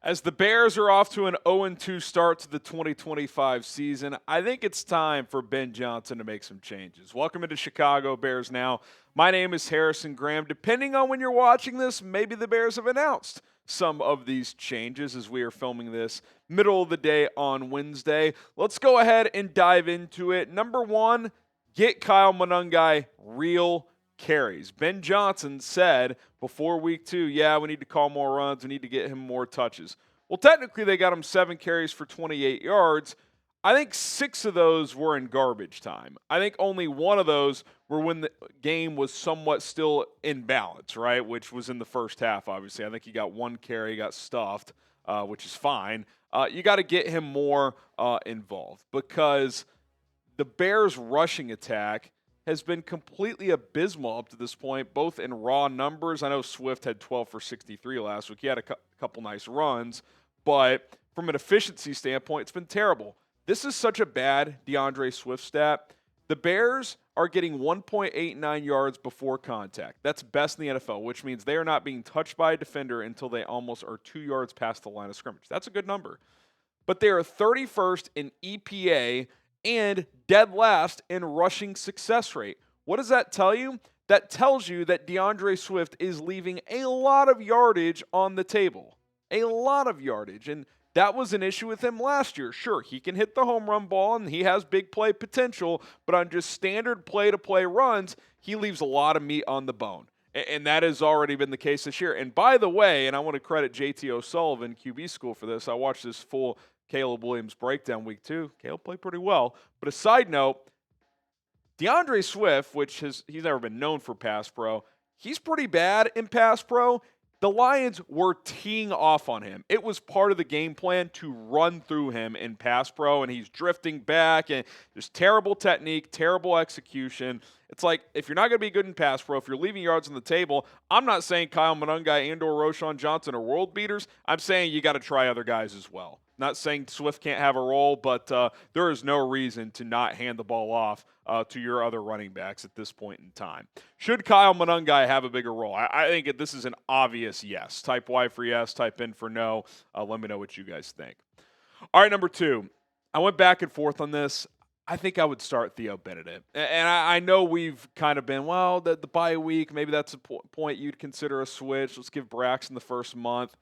As the Bears are off to an 0-2 start to the 2025 season, I think it's time for Ben Johnson to make some changes. Welcome into Chicago Bears Now. My name is Harrison Graham. Depending on when you're watching this, maybe the Bears have announced some of these changes as we are filming this middle of the day on Wednesday. Let's go ahead and dive into it. Number one, get Kyle Monangai real carries. Ben Johnson said before week 2, we need to call more runs. We need to get him more touches. Well, technically, they got him 7 carries for 28 yards. I think 6 of those were in garbage time. I think only 1 of those were when the game was somewhat still in balance, right, which was in the first half, obviously. I think he got 1 carry, got stuffed, which is fine. You got to get him more involved because the Bears' rushing attack has been completely abysmal up to this point, both in raw numbers. I know Swift had 12 for 63 last week. He had a couple nice runs, but from an efficiency standpoint, it's been terrible. This is such a bad DeAndre Swift stat. The Bears are getting 1.89 yards before contact. That's best in the NFL, which means they are not being touched by a defender until they almost are 2 yards past the line of scrimmage. That's a good number. But they are 31st in EPA and dead last in rushing success rate. What does that tell you? That tells you that DeAndre Swift is leaving a lot of yardage on the table. A lot of yardage. And that was an issue with him last year. Sure, he can hit the home run ball and he has big play potential, but on just standard play-to-play runs, he leaves a lot of meat on the bone. And that has already been the case this year. And by the way, and I want to credit JT O'Sullivan, QB School, for this. I watched this full Caleb Williams breakdown week 2. Caleb played pretty well. But a side note, DeAndre Swift, which he's never been known for pass pro, he's pretty bad in pass pro. The Lions were teeing off on him. It was part of the game plan to run through him in pass pro, and he's drifting back, and just terrible technique, terrible execution. It's like, if you're not going to be good in pass pro, if you're leaving yards on the table, I'm not saying Kyle Monangai and or Roschon Johnson are world beaters. I'm saying you got to try other guys as well. Not saying Swift can't have a role, but there is no reason to not hand the ball off to your other running backs at this point in time. Should Kyle Monangai have a bigger role? I think this is an obvious yes. Type Y for yes, type in for no. Let me know what you guys think. All right, number 2. I went back and forth on this. I think I would start Theo Benedet. And I know we've kind of been, well, the bye week, maybe that's a point you'd consider a switch. Let's give Braxton the first month.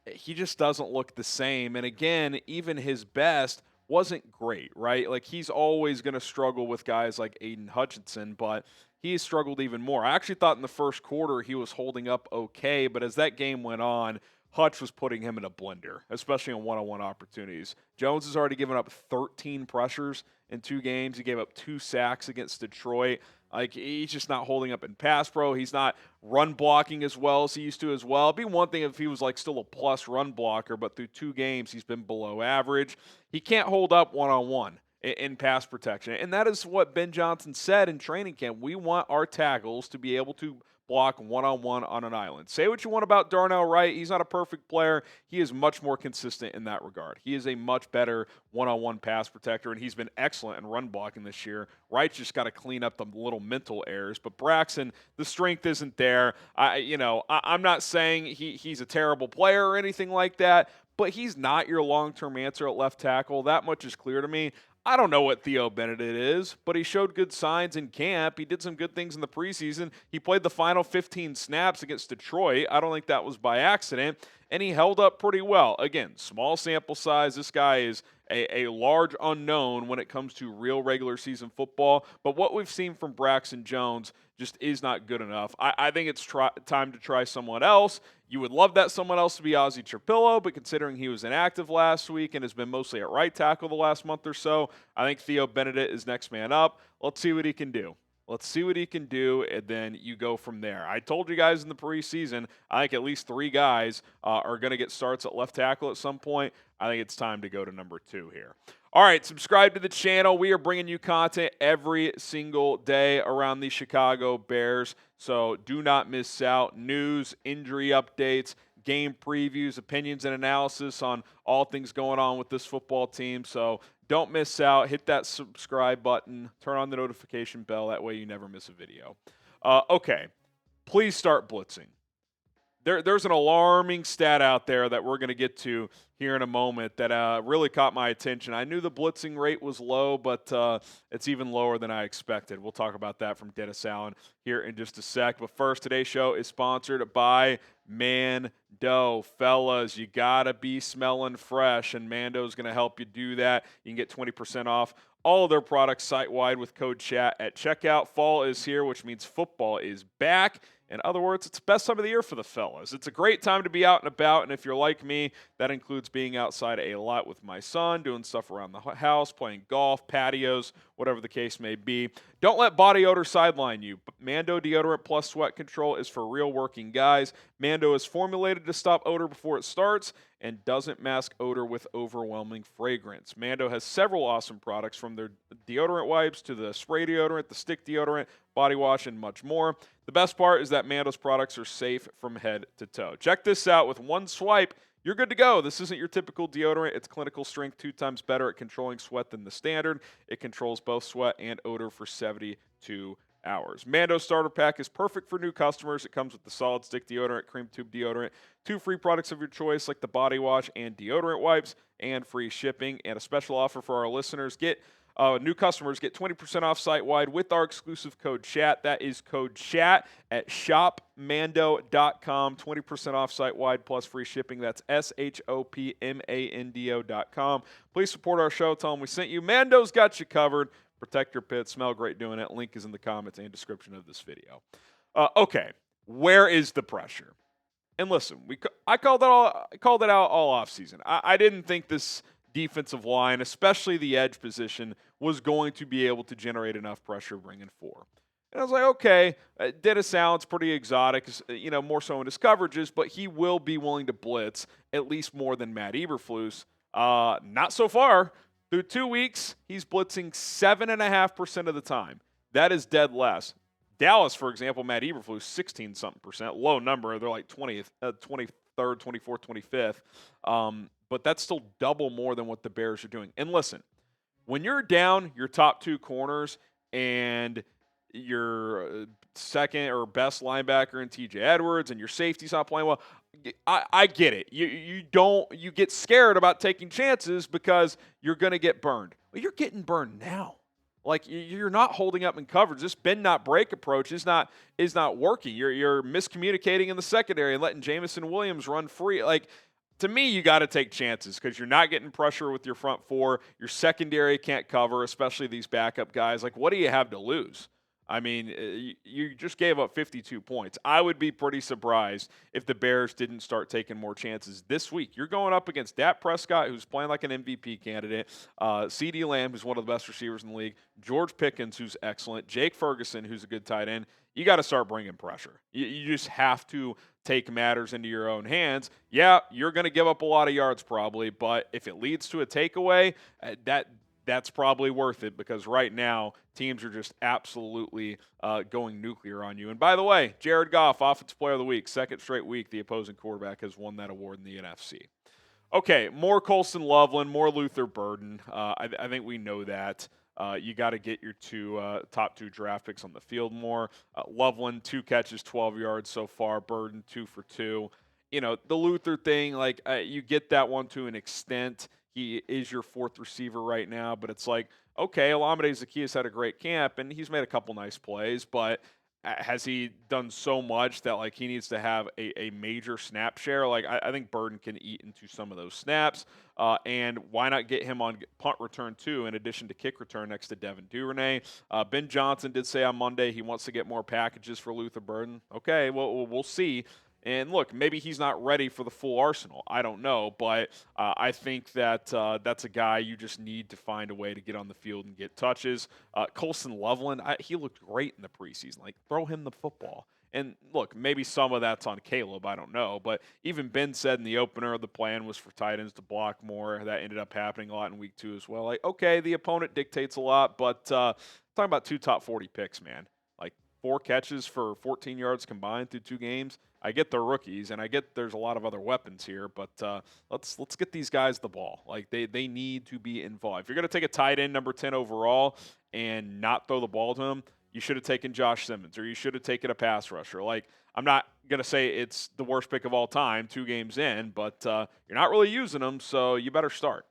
He just doesn't look the same. And again, even his best wasn't great, right? Like, he's always going to struggle with guys like Aiden Hutchinson, but he struggled even more. I actually thought in the first quarter he was holding up okay, but as that game went on, Hutch was putting him in a blender, especially on one-on-one opportunities. Jones has already given up 13 pressures in 2 games. He gave up 2 sacks against Detroit. Like, he's just not holding up in pass pro. He's not run blocking as well as he used to as well. It'd be one thing if he was like still a plus run blocker, but through 2 games he's been below average. He can't hold up one-on-one in pass protection. And that is what Ben Johnson said in training camp. We want our tackles to be able to block one-on-one on an island. Say what you want about Darnell Wright. He's not a perfect player. He is much more consistent in that regard. He is a much better one-on-one pass protector, and he's been excellent in run blocking this year. Wright's just got to clean up the little mental errors. But Braxton, the strength isn't there. I'm not saying he's a terrible player or anything like that, but he's not your long-term answer at left tackle. That much is clear to me. I don't know what Theo Benedet is, but he showed good signs in camp. He did some good things in the preseason. He played the final 15 snaps against Detroit. I don't think that was by accident, and he held up pretty well. Again, small sample size. This guy is a large unknown when it comes to real regular season football, but what we've seen from Braxton Jones just is not good enough. I think it's time to try someone else. You would love that someone else to be Ozzie Trapillo, but considering he was inactive last week and has been mostly at right tackle the last month or so, I think Theo Benedet is next man up. Let's see what he can do. Let's see what he can do, and then you go from there. I told you guys in the preseason, I think at least 3 guys are going to get starts at left tackle at some point. I think it's time to go to number 2 here. All right, subscribe to the channel. We are bringing you content every single day around the Chicago Bears, so do not miss out. News, injury updates, game previews, opinions, and analysis on all things going on with this football team. So don't miss out. Hit that subscribe button. Turn on the notification bell. That way you never miss a video. Okay, please start blitzing. There's an alarming stat out there that we're going to get to here in a moment that really caught my attention. I knew the blitzing rate was low, but it's even lower than I expected. We'll talk about that from Dennis Allen here in just a sec. But first, today's show is sponsored by Mando. Fellas, you got to be smelling fresh, and Mando's going to help you do that. You can get 20% off all of their products site-wide with code CHAT at checkout. Fall is here, which means football is back. In other words, it's the best time of the year for the fellas. It's a great time to be out and about, and if you're like me, that includes being outside a lot with my son, doing stuff around the house, playing golf, patios, whatever the case may be. Don't let body odor sideline you. Mando Deodorant Plus Sweat Control is for real working guys. Mando is formulated to stop odor before it starts and doesn't mask odor with overwhelming fragrance. Mando has several awesome products, from their deodorant wipes to the spray deodorant, the stick deodorant, body wash, and much more. The best part is that Mando's products are safe from head to toe. Check this out. With one swipe, you're good to go. This isn't your typical deodorant. It's clinical strength, 2 times better at controlling sweat than the standard. It controls both sweat and odor for 72 hours. Mando Starter Pack is perfect for new customers. It comes with the solid stick deodorant, cream tube deodorant, 2 free products of your choice like the body wash and deodorant wipes, and free shipping. And a special offer for our listeners: new customers get 20% off site-wide with our exclusive code CHAT. That is code CHAT at shopmando.com. 20% off site-wide plus free shipping. That's shopmando.com. Please support our show. Tell them we sent you. Mando's got you covered. Protect your pits. Smell great doing it. Link is in the comments and description of this video. Okay, where is the pressure? And listen, I called it out all offseason. I didn't think this defensive line, especially the edge position, was going to be able to generate enough pressure bringing 4. And I was like, okay, Dennis Allen's pretty exotic, more so in his coverages, but he will be willing to blitz at least more than Matt Eberflus. Not so far. Through 2 weeks, he's blitzing 7.5% of the time. That is dead last. Dallas, for example, Matt Eberflus, 16-something%, low number. They're like 20th, 23rd, 24th, 25th. But that's still double more than what the Bears are doing. And listen, when you're down your top 2 corners and your second or best linebacker in TJ Edwards and your safety's not playing well, I get it. You get scared about taking chances because you're going to get burned. Well, you're getting burned now. Like, you're not holding up in coverage. This bend not break approach is not working. You're miscommunicating in the secondary and letting Jamison Williams run free. Like, to me, you got to take chances because you're not getting pressure with your front 4. Your secondary can't cover, especially these backup guys. Like, what do you have to lose? I mean, you just gave up 52 points. I would be pretty surprised if the Bears didn't start taking more chances this week. You're going up against Dak Prescott, who's playing like an MVP candidate, CeeDee Lamb, who's one of the best receivers in the league, George Pickens, who's excellent, Jake Ferguson, who's a good tight end. You got to start bringing pressure. You just have to take matters into your own hands. Yeah, you're going to give up a lot of yards probably, but if it leads to a takeaway, that's probably worth it, because right now teams are just absolutely going nuclear on you. And by the way, Jared Goff, Offensive Player of the Week, second straight week the opposing quarterback has won that award in the NFC. Okay, more Colston Loveland, more Luther Burden. I think we know that. You got to get your top 2 draft picks on the field more. Loveland, 2 catches, 12 yards so far. Burden, 2 for 2. The Luther thing, like, you get that one to an extent. He is your 4th receiver right now, but it's like, okay, Olamide Zaccheaus had a great camp, and he's made a couple nice plays, but has he done so much that, like, he needs to have a major snap share? Like, I think Burden can eat into some of those snaps, and why not get him on punt return too, in addition to kick return next to Devin Duvernay? Ben Johnson did say on Monday he wants to get more packages for Luther Burden. Okay, well, we'll see. And look, maybe he's not ready for the full arsenal. I don't know, but I think that that's a guy you just need to find a way to get on the field and get touches. Colston Loveland, he looked great in the preseason. Like, throw him the football. And look, maybe some of that's on Caleb, I don't know. But even Ben said in the opener the plan was for tight ends to block more. That ended up happening a lot in week 2 as well. Like, okay, the opponent dictates a lot, but talking about 2 top 40 picks, man. Like, 4 catches for 14 yards combined through 2 games. I get they're rookies, and I get there's a lot of other weapons here, but let's get these guys the ball. Like, they need to be involved. If you're going to take a tight end number 10 overall and not throw the ball to him, you should have taken Josh Simmons or you should have taken a pass rusher. Like, I'm not going to say it's the worst pick of all time 2 games in, but you're not really using them, so you better start.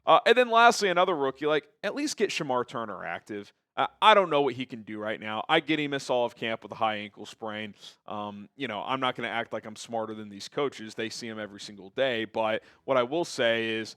And then lastly, another rookie, like, at least get Shemar Turner active. I don't know what he can do right now. I get he missed all of camp with a high ankle sprain. I'm not going to act like I'm smarter than these coaches. They see him every single day. But what I will say is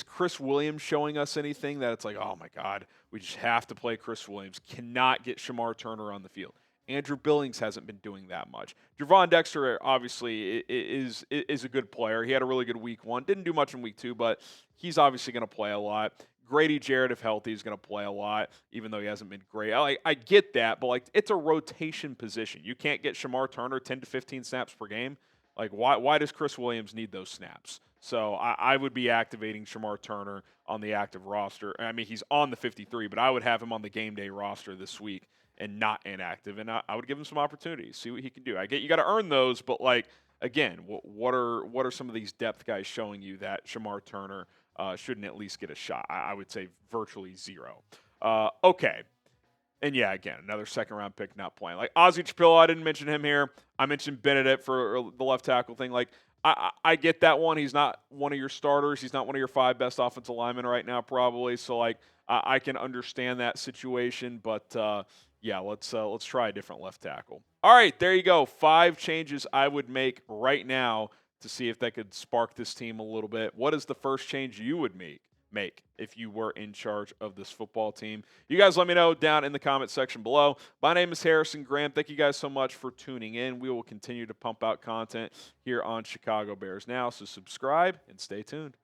Chris Williams showing us anything that it's like, oh, my God, we just have to play Chris Williams. Cannot get Shemar Turner on the field. Andrew Billings hasn't been doing that much. Javon Dexter obviously is a good player. He had a really good week 1. Didn't do much in week 2, but he's obviously going to play a lot. Grady Jarrett, if healthy, is going to play a lot, even though he hasn't been great. I get that, but it's a rotation position. You can't get Shemar Turner 10 to 15 snaps per game. Why does Chris Williams need those snaps? So I would be activating Shemar Turner on the active roster. I mean, he's on the 53, but I would have him on the game day roster this week and not inactive, and I would give him some opportunities, see what he can do. I get you got to earn those, but again, what are some of these depth guys showing you that Shemar Turner shouldn't at least get a shot? I would say virtually 0. Okay. And yeah, again, another second-round pick not playing. Like Ozzie Chapilla, I didn't mention him here. I mentioned Benedet for the left tackle thing. I get that one. He's not one of your starters. He's not one of your 5 best offensive linemen right now, probably. So I can understand that situation, but yeah, let's try a different left tackle. All right, there you go. 5 changes I would make right now to see if that could spark this team a little bit. What is the first change you would make if you were in charge of this football team? You guys let me know down in the comment section below. My name is Harrison Graham. Thank you guys so much for tuning in. We will continue to pump out content here on Chicago Bears Now, so subscribe and stay tuned.